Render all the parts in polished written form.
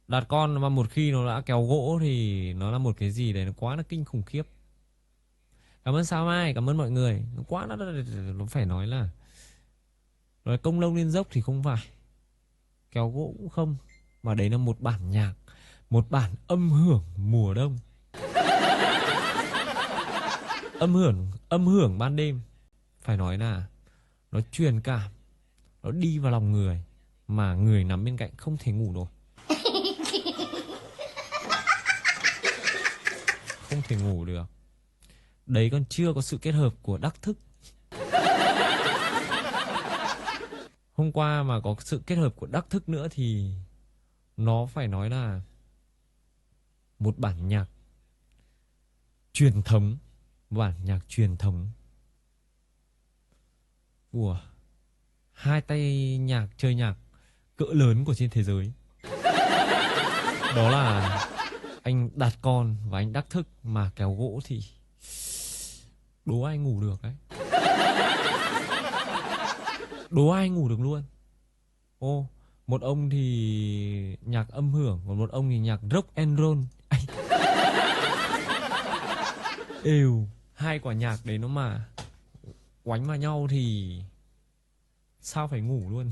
Đặt con mà một khi nó đã kéo gỗ thì nó là một cái gì đấy nó quá là kinh khủng khiếp. Cảm ơn Sao Mai, cảm ơn mọi người. Nó quá nó phải nói công lông lên dốc thì không phải, kéo gỗ cũng không, mà đấy là một bản nhạc, một bản âm hưởng mùa đông, âm hưởng ban đêm. Phải nói là nó truyền cảm, nó đi vào lòng người mà người nằm bên cạnh không thể ngủ nổi, không thể ngủ được. Đấy còn chưa có sự kết hợp của đắc thức. Hôm qua mà có sự kết hợp của đắc thức nữa thì nó phải nói là một bản nhạc truyền thống, bản nhạc truyền thống của hai tay nhạc chơi nhạc cỡ lớn của trên thế giới. Đó là anh Đạt Con và anh Đắc Thức, mà kéo gỗ thì đố ai ngủ được đấy. Đố ai ngủ được luôn. Ô, một ông thì nhạc âm hưởng, còn một ông thì nhạc rock and roll. Êu, hai quả nhạc đấy nó mà quánh vào nhau thì sao phải ngủ luôn.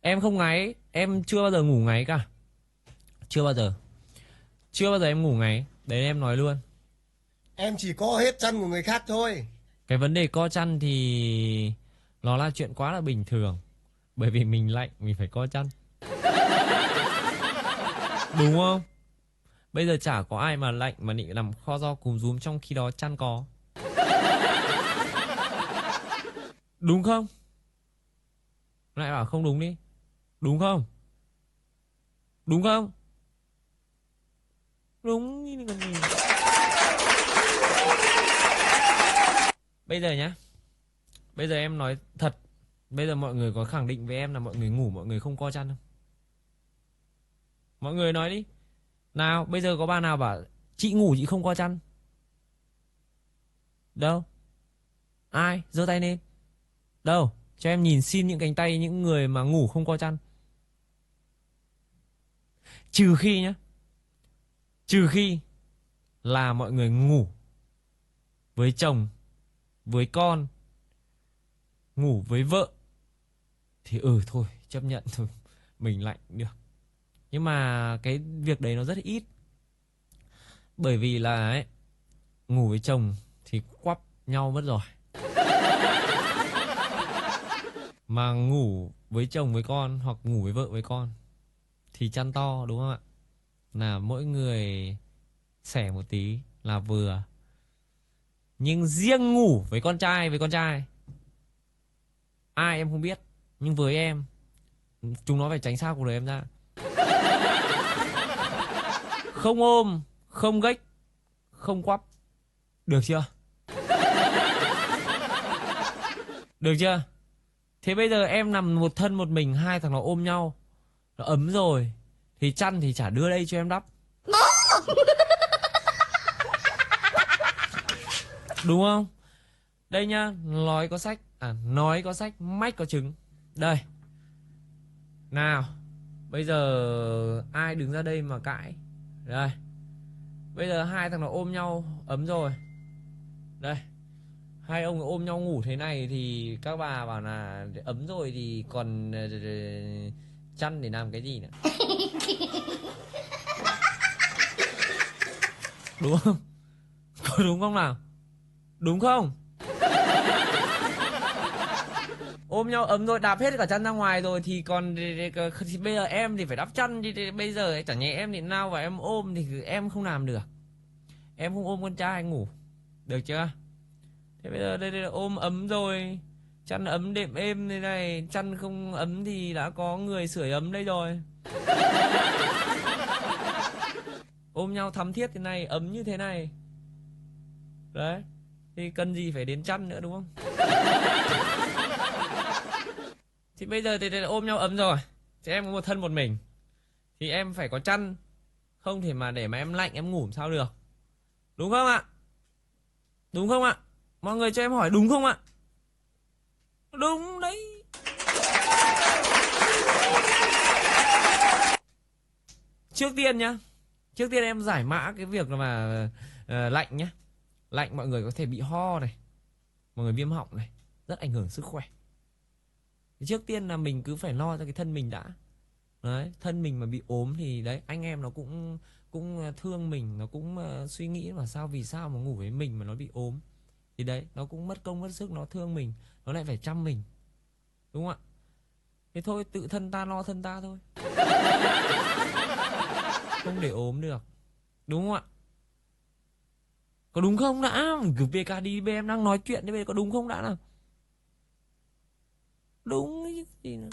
Em không ngáy, em chưa bao giờ ngủ ngáy cả. Chưa bao giờ. Chưa bao giờ em ngủ ngáy. Đấy em nói luôn. Em chỉ co hết chân của người khác thôi. Cái vấn đề co chăn thì nó là chuyện quá là bình thường. Bởi vì mình lạnh, mình phải co chăn. Đúng không? Bây giờ chả có ai mà lạnh mà định nằm kho ro cùm rúm trong khi đó chăn có. Đúng không? Lại bảo không đúng đi. Đúng không? Đúng không? Đúng như còn gì. Bây giờ nhá. Bây giờ em nói thật. Bây giờ mọi người có khẳng định với em là mọi người ngủ mọi người không co chăn không? Mọi người nói đi. Nào, bây giờ có bà nào bảo chị ngủ chị không co chăn? Đâu? Ai? Giơ tay lên. Đâu? Cho em nhìn xin những cánh tay những người mà ngủ không co chăn. Trừ khi nhá. Trừ khi là mọi người ngủ với chồng, với con, ngủ với vợ thì thôi chấp nhận thôi, mình lạnh được. Nhưng mà cái việc đấy nó rất ít. Bởi vì là ấy, ngủ với chồng thì quắp nhau mất rồi. Mà ngủ với chồng với con hoặc ngủ với vợ với con thì chăn to, đúng không ạ? Là mỗi người xẻ một tí là vừa. Nhưng riêng ngủ với con trai ai em không biết, nhưng với em chúng nó phải tránh xa cuộc đời em ra. Không ôm, không gách, không quắp. Được chưa? Được chưa? Thế bây giờ em nằm một thân một mình, hai thằng nó ôm nhau, nó ấm rồi thì chăn thì chả đưa đây cho em đắp. Đúng không? Đây nhá, nói có sách, mách có chứng. Đây. Nào, bây giờ ai đứng ra đây mà cãi. Đây. Bây giờ hai thằng nó ôm nhau ấm rồi. Đây. Hai ông ôm nhau ngủ thế này thì các bà bảo là ấm rồi thì còn chăn để làm cái gì nữa. Đúng không? Có đúng không nào? Đúng không? Ôm nhau ấm rồi, đạp hết cả chăn ra ngoài rồi thì còn thì bây giờ em thì phải đắp chăn thì bây giờ chẳng nhẽ em thì nào và em ôm thì em không làm được. Em không ôm con trai ngủ. Được chưa? Thế bây giờ đây là ôm ấm rồi, chăn ấm đệm êm thế này, chăn không ấm thì đã có người sưởi ấm đây rồi. Ôm nhau thắm thiết thế này, ấm như thế này. Đấy. Thì cần gì phải đến chăn nữa, đúng không? Thì bây giờ thì là ôm nhau ấm rồi, thì em có một thân một mình thì em phải có chăn. Không thể mà để mà em lạnh em ngủ làm sao được. Đúng không ạ? Đúng không ạ? Mọi người cho em hỏi đúng không ạ? Đúng đấy. trước tiên nhá, trước tiên em giải mã cái việc mà lạnh nhá. Lạnh mọi người có thể bị ho này, mọi người viêm họng này, rất ảnh hưởng sức khỏe. Thì trước tiên là mình cứ phải lo cho cái thân mình đã. Đấy, thân mình mà bị ốm thì đấy, anh em nó cũng cũng thương mình, nó cũng suy nghĩ mà vì sao mà ngủ với mình mà nó bị ốm. Thì đấy, nó cũng mất công mất sức, nó thương mình, nó lại phải chăm mình. Đúng không ạ? Thế thôi, tự thân ta lo thân ta thôi. Không để ốm được. Đúng không ạ? Có đúng không đã? Cứ VK đi bên em đang nói chuyện đấy, có đúng không đã nào? Đúng chứ gì nữa.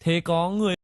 Thế có người